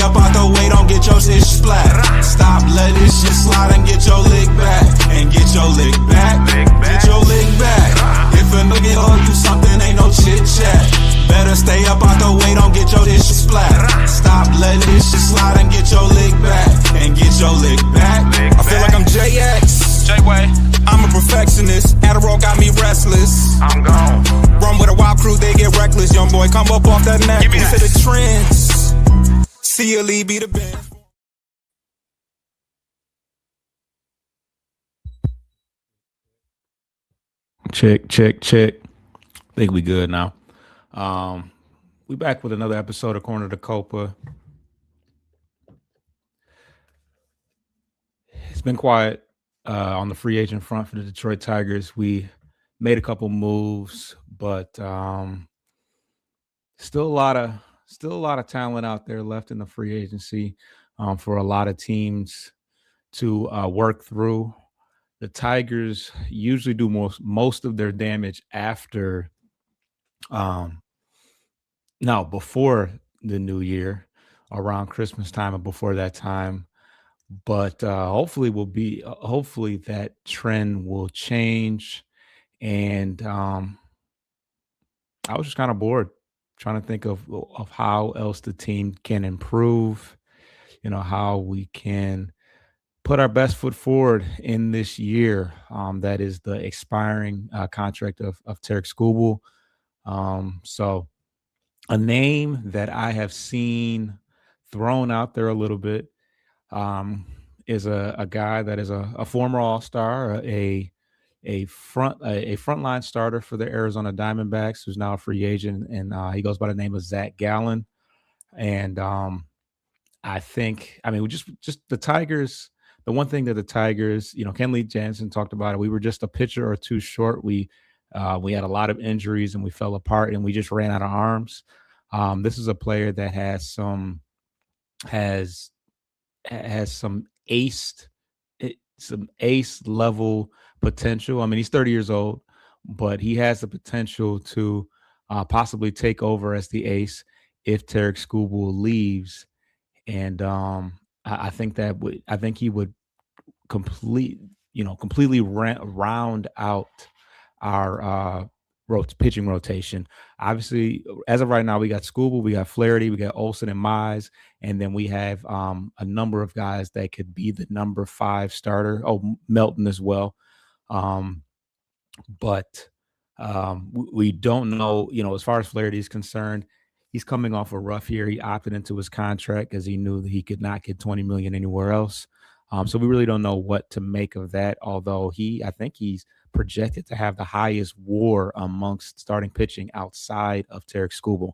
up out the way, don't get your shit splat. Stop, let this shit slide and get your lick back. And get your lick back. Get your lick back. If a nigga owe you something, ain't no chit chat. Better stay up out the way, don't get your shit splat. Stop, let this shit slide and get your lick back. And get your lick back. I feel like I'm JX. J-Way. I'm a perfectionist. Adderall got me restless. I'm gone. Run with a wild crew, they get reckless. Young boy, come up off that neck. Give me Into that. the trends. See a lead, be the band. Check. Think we good now. We back with another episode of Corner to Copa. It's been quiet on the free agent front for the Detroit Tigers. We made a couple moves, but still a lot of talent out there left in the free agency for a lot of teams to work through. The Tigers usually do most of their damage after before the new year, around Christmas time and before that time. But hopefully that trend will change. And I was just kind of bored trying to think of how else the team can improve, how we can put our best foot forward in this year. That is the expiring contract of Tarek Skubal. So a name that I have seen thrown out there a little bit is a guy that is a former All-Star, a frontline starter for the Arizona Diamondbacks, who's now a free agent, and he goes by the name of Zach Gallen. And I think, just the Tigers. The one thing that the Tigers, Kenley Jansen talked about it. We were just a pitcher or two short. We had a lot of injuries and we fell apart and we just ran out of arms. This is a player that has some ace level potential. He's 30 years old, but he has the potential to possibly take over as the ace if Tarek Skubal leaves. And I think he would completely round out our pitching rotation. Obviously, as of right now, we got Skubal, we got Flaherty, we got Olsen and Mize, and then we have a number of guys that could be the number 5 starter. Oh, Melton as well. But we don't know, as far as Flaherty is concerned. He's coming off a rough year. He opted into his contract because he knew that he could not get $20 million anywhere else. So we really don't know what to make of that. Although I think he's projected to have the highest WAR amongst starting pitching outside of Tarek Skubal.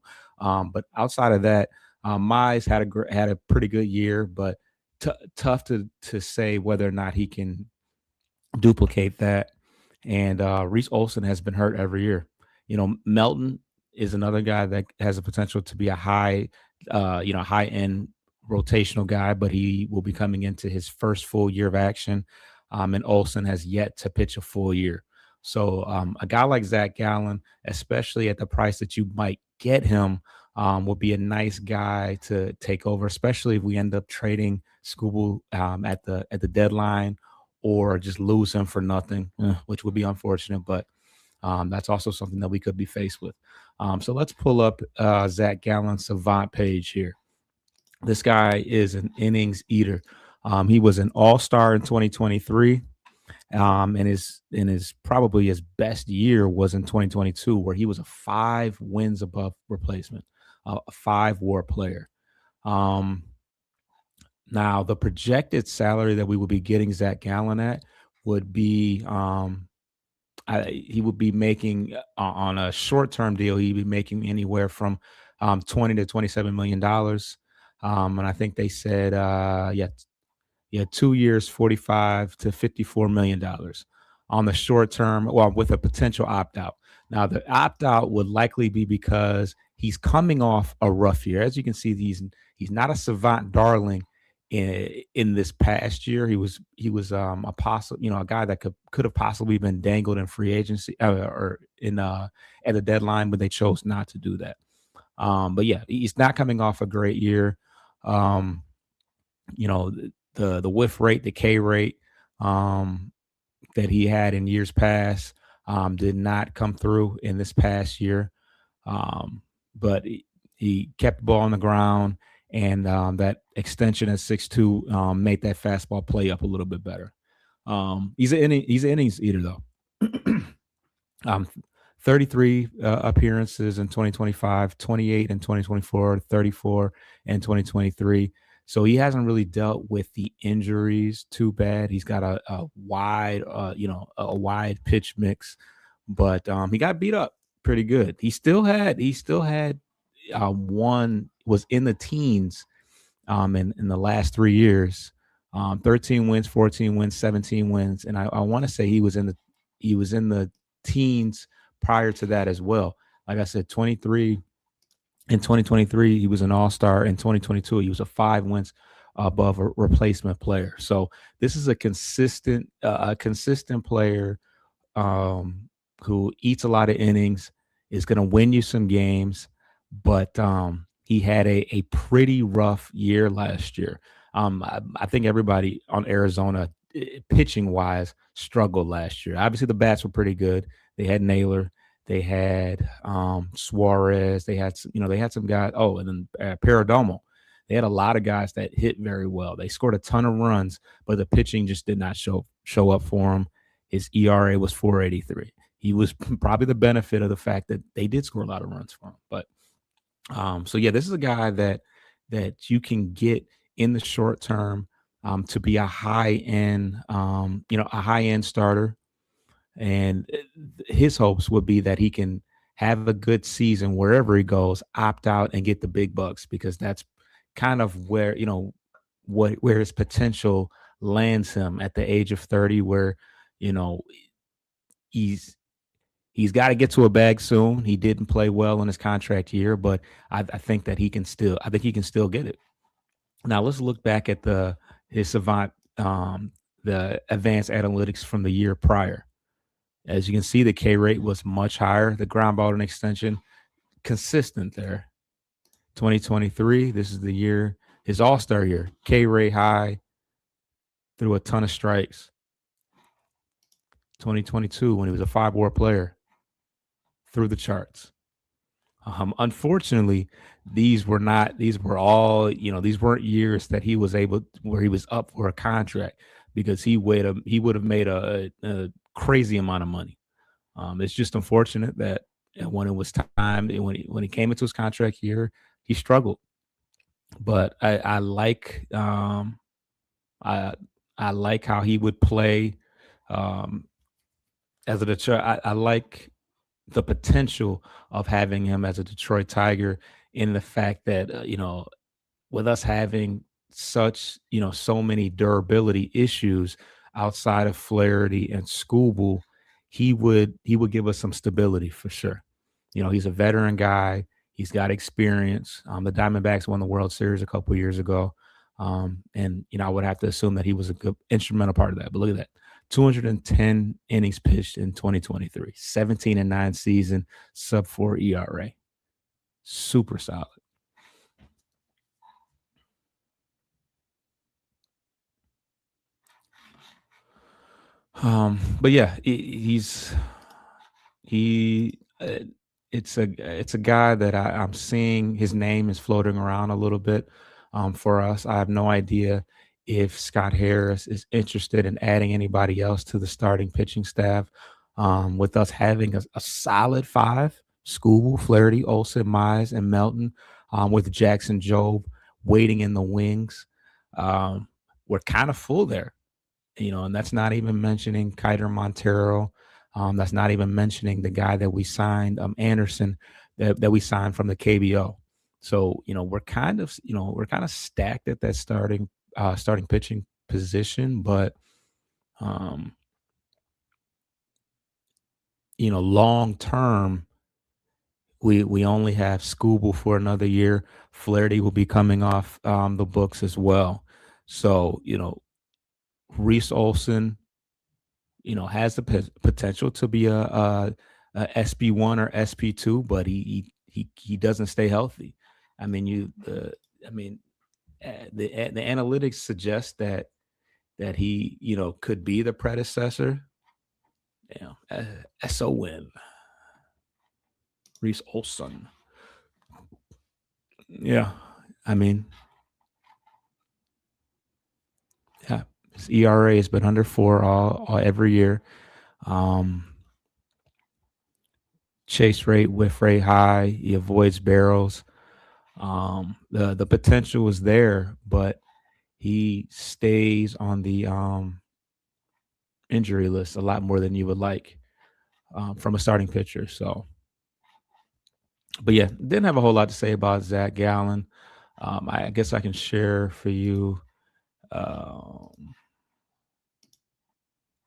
But outside of that, Mize had a pretty good year, but tough to say whether or not he can duplicate that. And Reese Olson has been hurt every year. Melton is another guy that has a potential to be a high end rotational guy, but he will be coming into his first full year of action. And Olsen has yet to pitch a full year. So a guy like Zach Gallen, especially at the price that you might get him, will be a nice guy to take over, especially if we end up trading Skubal at the deadline or just lose him for nothing, which would be unfortunate, but that's also something that we could be faced with. So let's pull up Zach Gallen's Savant page here. This guy is an innings eater. He was an all-star in 2023, and his probably his best year was in 2022, where he was a 5 wins above replacement, a 5 WAR player. Now, the projected salary that we would be getting Zach Gallen at would be he would be making on a short-term deal. He'd be making anywhere from $20 to $27 million. And I think they said, 2 years, $45 to $54 million on the short term, well, with a potential opt-out. Now, the opt-out would likely be because he's coming off a rough year. As you can see, he's not a savant darling in this past year. He was a guy that could have possibly been dangled in free agency or at the deadline, but they chose not to do that. But yeah, he's not coming off a great year. Um, the whiff rate, the K rate um, that he had in years past did not come through in this past year. But he kept the ball on the ground, and that extension at 6'2" made that fastball play up a little bit better. He's an innings eater though. um, 33 appearances in 2025, 28 in 2024, 34 in 2023. So he hasn't really dealt with the injuries too bad. He's got a wide, a wide pitch mix, but he got beat up pretty good. He still had one was in the teens in the last 3 years. 13 wins, 14 wins, 17 wins, and I want to say he was in the teens prior to that as well. Like I said, 23 in 2023 he was an all-star. In 2022 he was a 5 wins above a replacement player. So this is a consistent player um, who eats a lot of innings, is going to win you some games, but he had a pretty rough year last year. I think everybody on Arizona, pitching wise, struggled last year. Obviously, the bats were pretty good. They had Naylor, they had Suarez, they had some guys. Oh, and then Paradomo. They had a lot of guys that hit very well. They scored a ton of runs, but the pitching just did not show up for him. His ERA was 4.83. He was probably the benefit of the fact that they did score a lot of runs for him. But so yeah, this is a guy that you can get in the short term to be a high end starter. And his hopes would be that he can have a good season wherever he goes, opt out and get the big bucks, because that's kind of where where his potential lands him at the age of 30, where you know he's he's got to get to a bag soon. He didn't play well in his contract year, but I think he can still get it. Now let's look back at the his savant the advanced analytics from the year prior. As you can see, the K rate was much higher. The ground ball and extension consistent there. 2023, this is the year, his All Star year. K rate high, threw a ton of strikes. 2022, when he was a 5 WAR player, through the charts. Unfortunately, these weren't years that he was able where he was up for a contract, because he would have made a crazy amount of money. It's just unfortunate that when it was time, when he came into his contract year, he struggled. But I I like how he would play um, as a Detroit. I like the potential of having him as a Detroit Tiger, in the fact that with us having so many durability issues outside of Flaherty and Scooble, he would give us some stability for sure. He's a veteran guy. He's got experience. The Diamondbacks won the World Series a couple years ago, and I would have to assume that he was a good instrumental part of that. But look at that. 210 innings pitched in 2023, 17-9 season, sub 4 ERA. Super solid. But yeah, he it's a guy that I'm seeing his name is floating around a little bit for us. I have no idea if Scott Harris is interested in adding anybody else to the starting pitching staff. With us having a solid five: Scooble, Flaherty, Olson, Mize, and Melton, with Jackson Job waiting in the wings. Um, we're kind of full there, and that's not even mentioning Kiter Montero. That's not even mentioning the guy that we signed, Anderson, that we signed from the KBO. So we're kind of stacked at that starting pitching position, but um, long term, we only have Scooble for another year. Flaherty will be coming off the books as well. So Reese Olson, has the potential to be a SB1 or SP2, but he doesn't stay healthy. I mean, the analytics suggest that he, could be the predecessor. S-O-N. Reese Olson. Yeah. I mean, yeah, his ERA has been under 4 all every year. Chase rate, whiff rate high. He avoids barrels. The potential is there, but he stays on the injury list a lot more than you would like from a starting pitcher. So, but yeah, didn't have a whole lot to say about Zach Gallen. I guess I can share for you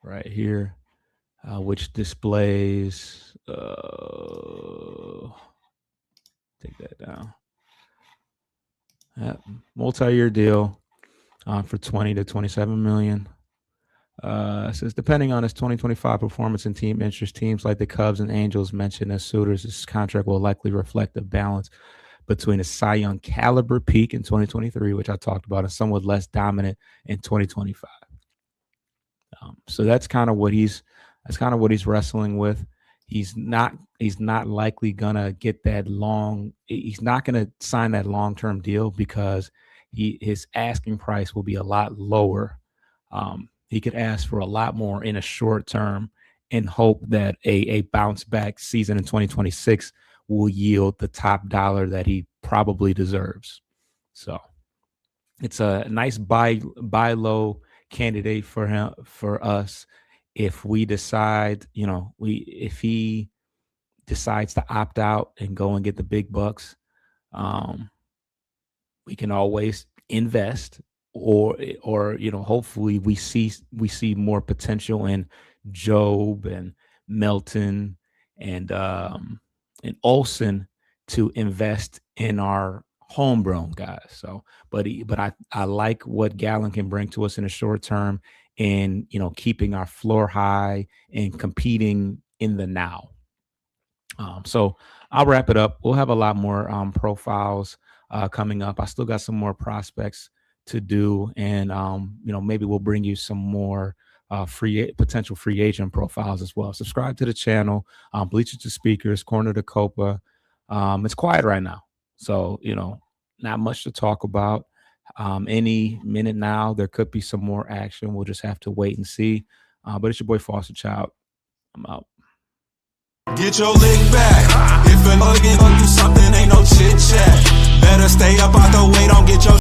right here, which displays. Take that down. Multi-year deal for 20 to 27 million. Says depending on his 2025 performance and team interest, teams like the Cubs and Angels mentioned as suitors, his contract will likely reflect a balance between a Cy Young caliber peak in 2023, which I talked about, and somewhat less dominant in 2025. So that's kind of what he's wrestling with. He's not likely gonna get that long. He's not gonna sign that long-term deal because his asking price will be a lot lower. He could ask for a lot more in a short term and hope that a bounce back season in 2026 will yield the top dollar that he probably deserves. So it's a nice buy low candidate for us if we decide, if he decides to opt out and go and get the big bucks. We can always invest, or hopefully we see more potential in Job and Melton and Olson to invest in our homegrown guys. So, but I like what Gallen can bring to us in the short term, and keeping our floor high and competing in the now. So I'll wrap it up. We'll have a lot more profiles coming up. I still got some more prospects to do, and maybe we'll bring you some more potential free agent profiles as well. Subscribe to the channel. Bleachers to Speakers, Corner to Copa. It's quiet right now, so not much to talk about. Any minute now there could be some more action. We'll just have to wait and see. But it's your boy Foster Child. I'm out. Get your lick back. If a nigga gon' do something, ain't no chit chat. Better stay up out the way, don't get your